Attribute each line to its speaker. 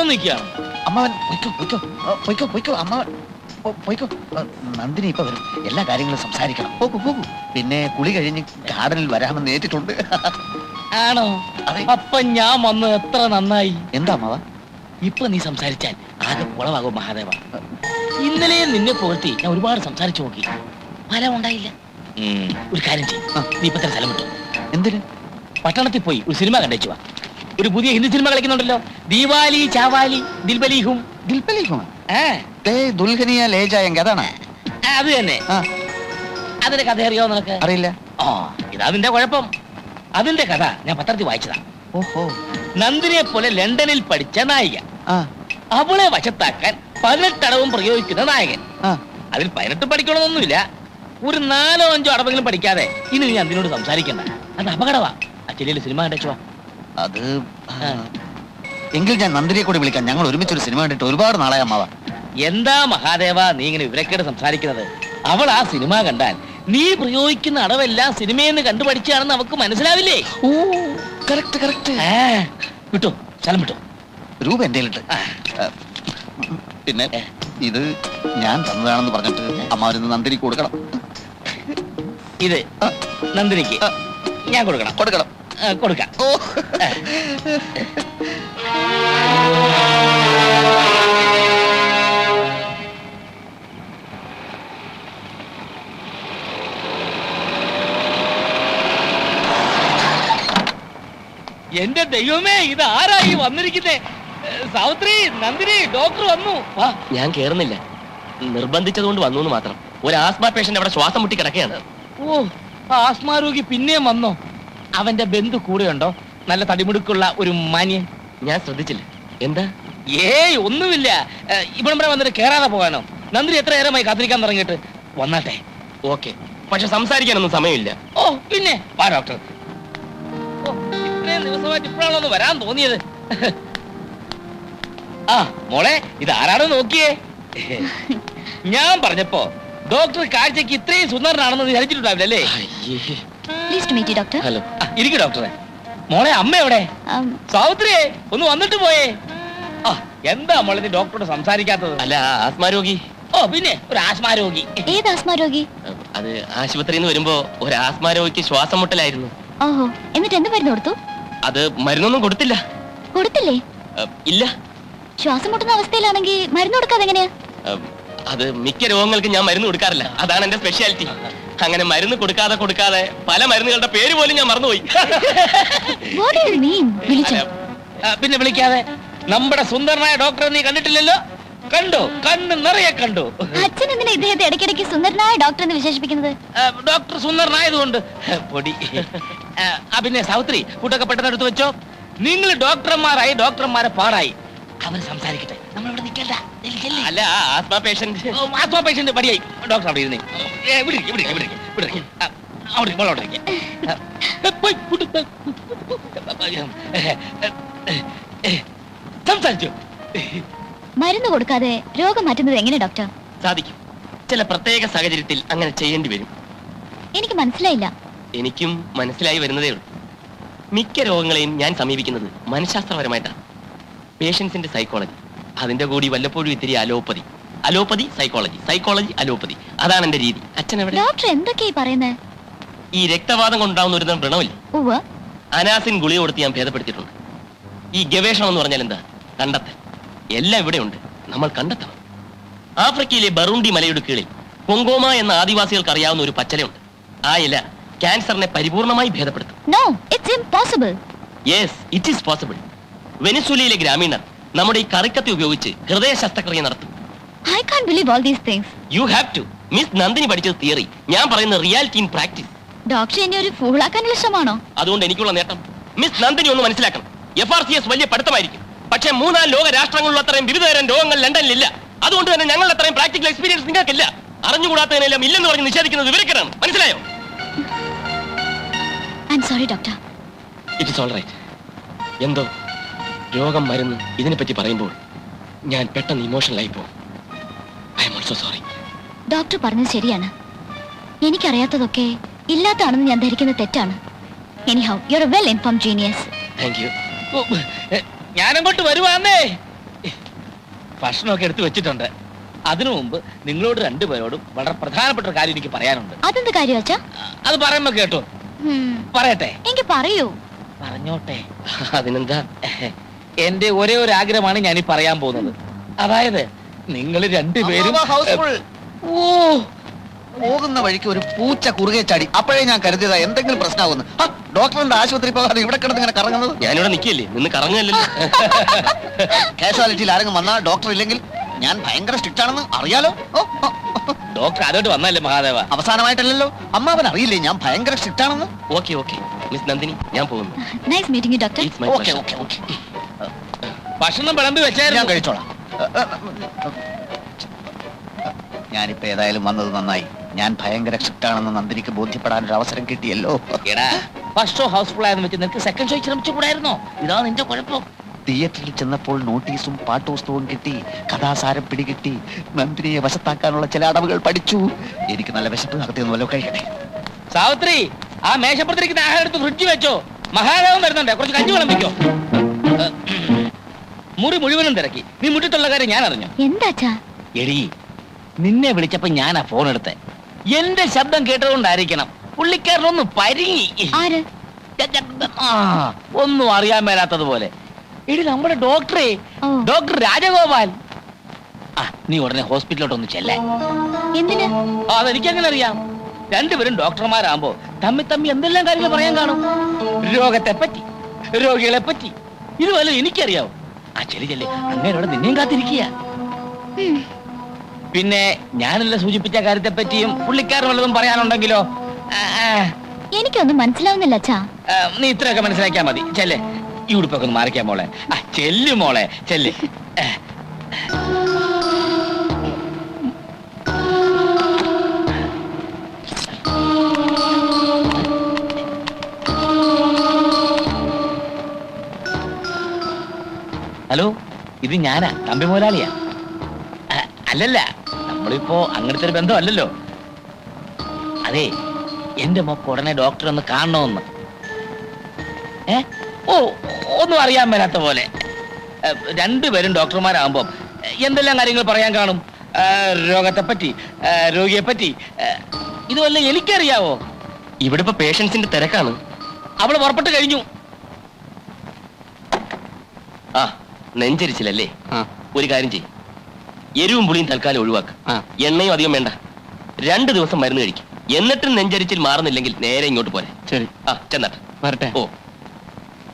Speaker 1: വന്ന് നിൽക്കുകയാണ്.
Speaker 2: അമ്മാവൻ പൊയ്ക്കോ അമ്മാവൻ പൊയ്ക്കോ. നന്ദിനി ഇപ്പൊ വരും, എല്ലാ കാര്യങ്ങളും സംസാരിക്കണം. പോകൂ. പിന്നെ കുളി കഴിഞ്ഞ് ഗാർഡനിൽ വരാമെന്ന് ഏറ്റിട്ടുണ്ട്.
Speaker 1: ആണോ? അപ്പൊ ഞാൻ വന്ന് എത്ര നന്നായി.
Speaker 2: എന്താ അമ്മാവ?
Speaker 1: ഇപ്പൊ നീ സംസാരിച്ചാൽ ആകെ കുളമാകും മഹാദേവ. ഇന്നലെ നിന്നെ പുകഴ്ത്തി ഞാൻ ഒരുപാട് സംസാരിച്ചു നോക്കി, ഫലം ഉണ്ടായില്ല. ഒരു കാര്യം ചെയ്യും, നീ ഇപ്പൊ സ്ഥലം വിട്ടു.
Speaker 2: എന്തിന്?
Speaker 1: പട്ടണത്തിൽ പോയി ഒരു സിനിമ കണ്ടേച്ചു വാ. ഒരു പുതിയ ഹിന്ദി സിനിമ കളിക്കുന്നുണ്ടല്ലോ, ദീവാലി ചാവാലി ദിൽബലിഹും.
Speaker 2: ദുൽഹനിയ ലേ ജായേംഗെ, അതാണ്?
Speaker 1: അത് തന്നെ. അതിന്റെ കഥ അറിയോ നിനക്ക്?
Speaker 2: അറിയില്ല.
Speaker 1: ഇതാ അതിന്റെ കുഴപ്പം. അതിന്റെ കഥ ഞാൻ പത്രത്തിൽ വായിച്ചതാ.
Speaker 2: ഓഹോ.
Speaker 1: നന്ദിനിയെ പോലെ ലണ്ടനിൽ പഠിച്ച നായിക, അവളെ വശത്താക്കാൻ 18 അടവും പ്രയോഗിക്കുന്ന നായകൻ. അതിൽ 18 പഠിക്കണമെന്നൊന്നുമില്ല, ഒരു 4-5 അടവെങ്കിലും പഠിക്കാതെ ഇനി നീ അതിനോട് സംസാരിക്കണ്ട. അത് അപകടവാ. അച്ഛനിൽ സിനിമ കണ്ടേച്ചുവാ.
Speaker 2: അത് എങ്കിൽ ഞാൻ നന്ദിനിയെ കൂടി വിളിക്കാം. ഞങ്ങൾ ഒരുമിച്ചൊരു സിനിമ കണ്ടിട്ട് ഒരുപാട് നാളായി അമ്മാവ.
Speaker 1: എന്താ മഹാദേവ നീ ഇങ്ങനെ വിവരക്കേട് സംസാരിക്കുന്നത്? അവൾ ആ സിനിമ കണ്ടാൽ നീ പ്രയോഗിക്കുന്ന അടവെല്ലാം സിനിമയെന്ന് കണ്ടുപഠിച്ചാണെന്ന് അവക്ക് മനസ്സിലാവില്ലേ?
Speaker 2: ഓ, കറക്റ്റ്.
Speaker 1: വിട്ടോ, സ്ഥലം വിട്ടോ.
Speaker 2: രൂപ എന്റെ കയ്യിലുണ്ട്. പിന്നെ ഇത് ഞാൻ തന്നതാണെന്ന് പറഞ്ഞിട്ട് അമ്മാവരിന്ന് നന്ദിനിക്ക് കൊടുക്കണം.
Speaker 1: ഇത് നന്ദിനിക്ക് ഞാൻ കൊടുക്കണം.
Speaker 2: കൊടുക്കാം.
Speaker 1: ഓ, എന്റെ ദൈവമേ, ഇത് ആരായി വന്നിരിക്കുന്നേ? സാവിത്രി, നന്ദിനി, ഡോക്ടർ വന്നു.
Speaker 3: ഞാൻ കേറുന്നില്ല, നിർബന്ധിച്ചതുകൊണ്ട് വന്നു എന്ന് മാത്രം. ഒരു ആസ്മ പേഷ്യന്റ് അവിടെ ശ്വാസം മുട്ടി കിടക്കുകയാണ്.
Speaker 1: ഓ, ആസ്മ രോഗി പിന്നെയും വന്നോ? അവന്റെ ബന്ധു കൂടെയുണ്ടോ? നല്ല തടിമുടുക്കുള്ള ഒരു മാന്യൻ.
Speaker 3: ഞാൻ ശ്രദ്ധിച്ചില്ല. എന്താ?
Speaker 1: ഏയ് ഒന്നുമില്ല. ഇവിടം വരെ വന്നിട്ട് കേറാതെ പോകാനോ? നന്ദിനി എത്ര നേരമായി കാത്തിരിക്കാൻ തുടങ്ങിയിട്ട്. വന്നാട്ടെ.
Speaker 3: ഓക്കെ, പക്ഷെ സംസാരിക്കാനൊന്നും സമയമില്ല.
Speaker 1: ഓ പിന്നെ വാ ഡോക്ടർ. ഓ, ഇത്രയും ദിവസമായിട്ട് ഇപ്പോഴാണോ ഒന്ന് വരാൻ തോന്നിയത്? ആ മോളെ, ഇത് ആരാണോ നോക്കിയേ? ഞാൻ പറഞ്ഞപ്പോ ഡോക്ടർ കാഴ്ചക്ക് ഇത്രയും സുന്ദരനാണെന്ന് ധരിച്ചിട്ടുണ്ടാവില്ലല്ലേ?
Speaker 3: ഹലോ.
Speaker 1: ഇരിക്കും ഡോക്ടറെ. മോളെ, അമ്മ എവിടെ? സാവിത്രിയെ ഒന്ന് വന്നിട്ട് പോയേ. എന്താ മോളെ നീ ഡോക്ടറോട് സംസാരിക്കാത്തത്?
Speaker 3: അല്ല, ആസ്മ രോഗി.
Speaker 1: ഓ പിന്നെ ഒരു ആസ്മ രോഗി.
Speaker 4: ഏത് ആസ്മ രോഗി?
Speaker 3: അത് ആശുപത്രിയിൽ നിന്ന് വരുമ്പോ ഒരു ആസ്മ രോഗിക്ക് ശ്വാസം മുട്ടലായിരുന്നു.
Speaker 4: ഓഹോ, എന്നിട്ട് എന്ത് മരുന്ന് കൊടുത്തു?
Speaker 3: അത് മരുന്നൊന്നും കൊടുത്തില്ല.
Speaker 4: കൊടുത്തില്ലേ?
Speaker 3: ഇല്ല.
Speaker 4: ശ്വാസം മുട്ടുന്ന അവസ്ഥയിലാണെങ്കിൽ മരുന്ന് കൊടുക്കാതെ എങ്ങനെയാ?
Speaker 3: അത് മിക്ക രോഗങ്ങൾക്ക് ഞാൻ മരുന്ന് കൊടുക്കാറില്ല, അതാണ് എന്റെ സ്പെഷ്യാലിറ്റി. അങ്ങനെ മരുന്ന് കൊടുക്കാതെ പല മരുന്നുകളുടെ പേര് പോലും ഞാൻ മറന്നുപോയി.
Speaker 1: പിന്നെ വിളിക്കാതെ. നമ്മുടെ സുന്ദരനായ ഡോക്ടറെ നീ കണ്ടിട്ടില്ലല്ലോ? കണ്ടോ? കണ്ണ് നിറയെ കണ്ടു.
Speaker 4: അച്ഛൻ എന്തിനാ ഇദ്ദേഹത്തെ ഇടയ്ക്കിടയ്ക്ക് സുന്ദരനായ ഡോക്ടർ എന്ന് വിശേഷിപ്പിക്കുന്നത്?
Speaker 1: ഡോക്ടർ സുന്ദരനായതുകൊണ്ട്. പൊടി. പിന്നെ സാവിത്രി, കൂട്ടൊക്കെ പെട്ടെന്ന് എടുത്തു വെച്ചോ. നിങ്ങൾ ഡോക്ടർമാരായി, ഡോക്ടർമാരെ പാടായി. അവർ സംസാരിക്കട്ടെ, നമ്മളിവിടെ നിൽക്കണ്ട.
Speaker 3: അല്ല, ആസ്മ പേഷ്യന്റ്
Speaker 1: പടിയായി. ഡോക്ടർ അവിടെ ഇരുന്നേ. സംസാരിച്ചു.
Speaker 4: മരുന്ന് കൊടുക്കാതെ രോഗം മാറ്റുന്നത് എങ്ങനെ ഡോക്ടർ?
Speaker 3: സാധിക്കും. ചില പ്രത്യേക സാഹചര്യത്തിൽ അങ്ങനെ ചെയ്യേണ്ടി വരും.
Speaker 4: എനിക്ക് മനസ്സിലായില്ല.
Speaker 3: എനിക്കും മനസ്സിലായി വരുന്നതേ ഉള്ളൂ. മിക്ക രോഗങ്ങളെയും ഞാൻ സമീപിക്കുന്നത് മനഃശാസ്ത്രപരമായിട്ടാണ്. പേഷ്യൻസിന്റെ സൈക്കോളജി, അതിന്റെ കൂടി വല്ലപ്പോഴും ഇത്തിരി allopathy. Allopathy psychology, psychology allopathy, അതാണ് എന്റെ രീതി. അച്ഛൻ എവിടെ?
Speaker 4: ഡോക്ടർ എന്തൊക്കെയായി പറയുന്നത്?
Speaker 3: ഈ രക്തവാദം കൊണ്ടുണ്ടാവുന്ന ഒരു വ്രണമില്ല,
Speaker 4: ഉവ്വ്,
Speaker 3: അനാസിൻ ഗുളിക കൊടുത്ത് ഞാൻ ഭേദപ്പെടുത്തിയിട്ടുണ്ട്. ഈ ഗവേഷണം എന്ന് പറഞ്ഞാൽ എന്താ? കണ്ടെത്തൽ. എല്ലാം ഇവിടെയുണ്ട്, നമ്മൾ കണ്ടെത്തണം. ആഫ്രിക്കയിലെ ബറൂണ്ടി മലയുടെ കീഴിൽ കൊങ്കോമ എന്ന ആദിവാസികൾക്ക് അറിയാവുന്ന ഒരു പച്ചലയുണ്ട്. ആ ഇല ക്യാൻസറിനെ പരിപൂർണമായി ഭേദപ്പെടുത്തും.
Speaker 4: No, it's impossible.
Speaker 3: Yes, it is possible. വെനിസ്വേലയിലെ ഗ്രാമീണർ നമ്മുടെ ഈ കറിക്കത്തി ഉപയോഗിച്ച് ഹൃദയ ശസ്ത്രക്രിയ നടത്തും.
Speaker 4: I can't believe all these things.
Speaker 3: You have to. Miss Nandini പഠിച്ചത് തിയറി, ഞാൻ പറയുന്ന റിയാലിറ്റി ഇൻ പ്രാക്ടീസ്.
Speaker 4: ഡോക്ടർ എന്നെ ഒരു ഫൂളാക്കാനുള്ള ശ്രമമാണോ?
Speaker 3: അതുകൊണ്ട് എനിക്കുള്ള നേട്ടം മിസ് നന്ദിനി ഒന്ന് മനസ്സിലാക്കണം. FRCS വലിയ പഠിത്തമായിരിക്കും, പക്ഷേ 3-4 ലോക രാഷ്ട്രങ്ങളിലുള്ള അത്രയും വിവിധതരം രോഗങ്ങൾ ലണ്ടനിലില്ല. അതുകൊണ്ട് തന്നെ ഞങ്ങൾ അത്രയും പ്രാക്ടിക്കൽ എക്സ്പീരിയൻസ് നിങ്ങൾക്കില്ല. അറിഞ്ഞുകൂടാത്തതിനെല്ലാം ഇല്ലെന്ന് പറഞ്ഞ് നിഷേധിക്കുന്നത് വിവരക്കേടാണ്. മനസ്സിലായോ?
Speaker 4: I'm sorry, doctor.
Speaker 3: It is all right. എന്തോ രോഗം മരുന്ന് ഇതിനെപ്പറ്റി പറയുമ്പോൾ ഞാൻ പെട്ടെന്ന് ഇമോഷണലായി പോകും. I am also sorry.
Speaker 4: Doctor പറഞ്ഞത് ശരിയാണ്. എനിക്കറിയാത്തതൊക്കെ ഇല്ലാത്തതാണെന്ന് ഞാൻ ധരിക്കുന്നത് തെറ്റാണ്. Anyhow, you're a well-informed genius.
Speaker 3: Thank you.
Speaker 1: ഞാനങ്ങോട്ട് വരുവാന്നേ. ഭക്ഷണമൊക്കെ എടുത്തു വെച്ചിട്ടുണ്ട്. അതിനു മുമ്പ് നിങ്ങളോട് രണ്ടുപേരോടും വളരെ പ്രധാനപ്പെട്ട ഒരു കാര്യം എനിക്ക് പറയാനുണ്ട്.
Speaker 4: അതെന്ത് കാര്യം അച്ഛാ?
Speaker 1: അത് പറയുമ്പോ കേട്ടോ. പറയട്ടെ?
Speaker 4: എനിക്ക് പറയൂ.
Speaker 1: പറഞ്ഞോട്ടെ.
Speaker 3: അതിനെന്താ?
Speaker 1: എന്റെ ഒരേ ഒരു ആഗ്രഹമാണ് ഞാൻ ഈ പറയാൻ പോകുന്നത്. അതായത് നിങ്ങൾ രണ്ടുപേരും
Speaker 2: ഓ, പോകുന്ന വഴിക്ക് ഒരു പൂച്ച കുറുകെ ചാടി. അപ്പോഴേ ഞാൻ കരുതിയതാ എന്തെങ്കിലും പ്രശ്നമാകുന്നു. ഡോക്ടറിന്റെ ആശുപത്രി പോകാതെ ഇവിടെ കിടന്ന് ഇങ്ങനെ കറങ്ങുന്നത്.
Speaker 3: ഞാനിവിടെ നിൽക്കില്ലേ, നിന്ന് കറങ്ങല്ലോ.
Speaker 2: കാഷ്വാലിറ്റിയിൽ ആരെങ്കിലും വന്നാൽ ഡോക്ടർ ഇല്ലെങ്കിൽ ഞാൻ ഭയങ്കര സ്ട്രിക്റ്റ് ആണെന്ന് അറിയാലോ.
Speaker 1: ഡോക്ടർ അതോട്ട് വന്നല്ലേ മഹാദേവ?
Speaker 2: അവസാനമായിട്ടല്ലോ അമ്മാവൻ അറിയില്ലേ ഞാൻ ഭയങ്കര സ്ട്രിക്റ്റ് ആണെന്ന്.
Speaker 3: ഓക്കെ ഓക്കെ മിസ് നന്ദിനി, ഞാൻ പോകുന്നു.
Speaker 4: Nice meeting you doctor.
Speaker 3: It's my
Speaker 2: okay
Speaker 3: pleasure.
Speaker 2: Okay okay
Speaker 1: ഭക്ഷണം വിളമ്പി
Speaker 2: ഞാൻ
Speaker 1: വെച്ചായിരുന്നു.
Speaker 2: കഴിച്ചോളാം. ഞാനിപ്പോ ഏതായാലും വന്നത് നന്നായി. ഞാൻ ഭയങ്കര സ്ട്രിക്റ്റ് ആണെന്ന് നന്ദിനിക്ക് ബോധ്യപ്പെടാൻ ഒരു അവസരം കിട്ടിയല്ലോ.
Speaker 1: എടാ, ഫസ്റ്റ് ഷോ ഹൗസ്ഫുൾ ആയെന്ന് വെച്ച് നിനക്ക് സെക്കൻഡ് ഷോ ശ്രമിച്ചുകൂടായിരുന്നോ? ഇതാ നിന്റെ കുഴപ്പം.
Speaker 2: തിയേറ്ററിൽ ചെന്നപ്പോൾ നോട്ടീസും പാട്ടുപുസ്തകവും കിട്ടി, കഥാസാരം പിടികിട്ടി, നന്ദിനിയെ വശത്താക്കാനുള്ള ചില അടവുകൾ പഠിച്ചു. എനിക്ക് നല്ല വിശപ്പ് നടത്തിയൊന്നുമല്ലോ, കഴിയട്ടെ.
Speaker 1: സാവിത്രി, ആ മേശപ്പുറത്തിരിക്കുന്ന ആഹാരം എടുത്ത് ഫ്രിഡ്ജ് വെച്ചോ. മഹാദേവൻ വരുന്നുണ്ട്, കുറച്ച് കഞ്ഞി വിളമ്പിക്കോ. മുറി മുഴുവനും തിരക്കി. നീ മുറ്റത്തുള്ള കാര്യം ഞാൻ അറിഞ്ഞു.
Speaker 4: എന്താച്ചാ?
Speaker 1: എടി, നിന്നെ വിളിച്ചപ്പോ ഞാനാ ഫോൺ എടുത്തെ. എന്റെ ശബ്ദം കേട്ടതുകൊണ്ടായിരിക്കണം പുള്ളിക്കാരനൊന്ന് പരിങ്ങി.
Speaker 4: ആര്?
Speaker 1: ആ, ഒന്നും അറിയാൻ മേലാത്തതുപോലെ. എടി, നമ്മുടെ ഡോക്ടറെ,
Speaker 4: ഓ.
Speaker 1: ഡോക്ടർ രാജഗോപാൽ. ആ, നീ ഉടനെ ഹോസ്പിറ്റലിലോട്ടൊന്ന് ചെല്ലേ.
Speaker 4: എന്തിന്?
Speaker 1: അതെനിക്കങ്ങനെ അറിയാം. രണ്ടുപേരും ഡോക്ടർമാരാകുമ്പോ തമ്മി എന്തെല്ലാം കാര്യങ്ങൾ പറയാൻ കാണും. രോഗത്തെ പറ്റി, രോഗികളെ പറ്റി. ഇത് വല്ലതും എനിക്കറിയാവോ? ആ ചെല്ലി അങ്ങനെയോടെ നിന്നെയും കാത്തിരിക്കുക. പിന്നെ ഞാനെല്ലാം സൂചിപ്പിച്ച കാര്യത്തെ പറ്റിയും പുള്ളിക്കാരൻ വല്ലതും പറയാനുണ്ടെങ്കിലോ?
Speaker 4: എനിക്കൊന്നും മനസ്സിലാവുന്നില്ല അച്ഛാ.
Speaker 1: നീ ഇത്രയൊക്കെ മനസ്സിലാക്കിയാ മതി. ചെല്ലേ, ഈ ഉടുപ്പൊക്കെ ഒന്ന് മാറിക്കാൻ മോളെ. ആ, ചെല്ലു മോളെ, ചെല്ല്. ഹലോ, ഇത് ഞാനാ, തമ്പി മുതലാളിയാ. അല്ലല്ല, നമ്മളിപ്പോ അങ്ങനത്തെ ഒരു ബന്ധമല്ലല്ലോ. അതെ, എന്റെ മോക്ക് ഉടനെ ഡോക്ടറെ ഒന്ന് കാണണമെന്ന്. ഓ, ഒന്നും അറിയാൻ മേലാത്ത പോലെ. രണ്ടുപേരും ഡോക്ടർമാരാകുമ്പോ എന്തെല്ലാം കാര്യങ്ങൾ പറയാൻ കാണും. രോഗത്തെ പറ്റി, രോഗിയെ പറ്റി. ഇതുവല്ല എനിക്കറിയാവോ?
Speaker 3: ഇവിടെ ഇപ്പൊ പേഷ്യൻസിന്റെ തിരക്കാണ്.
Speaker 1: അവള് പുറപ്പെട്ട് കഴിഞ്ഞു.
Speaker 3: ആ, നെഞ്ചരിച്ചില്ലല്ലേ? ഒരു കാര്യം ചെയ്യും, എരിവും പുളിയും തൽക്കാലം ഒഴിവാക്ക്. എണ്ണയും അധികം വേണ്ട. 2 ദിവസം മരുന്ന് കഴിക്കും. എന്നിട്ടും നെഞ്ചരിച്ചിൽ മാറുന്നില്ലെങ്കിൽ നേരെ ഇങ്ങോട്ട് പോരെ.
Speaker 2: ശരി,
Speaker 3: ആ, ചെന്നാട്ടെ.
Speaker 2: വരട്ടെ.
Speaker 3: ഓ.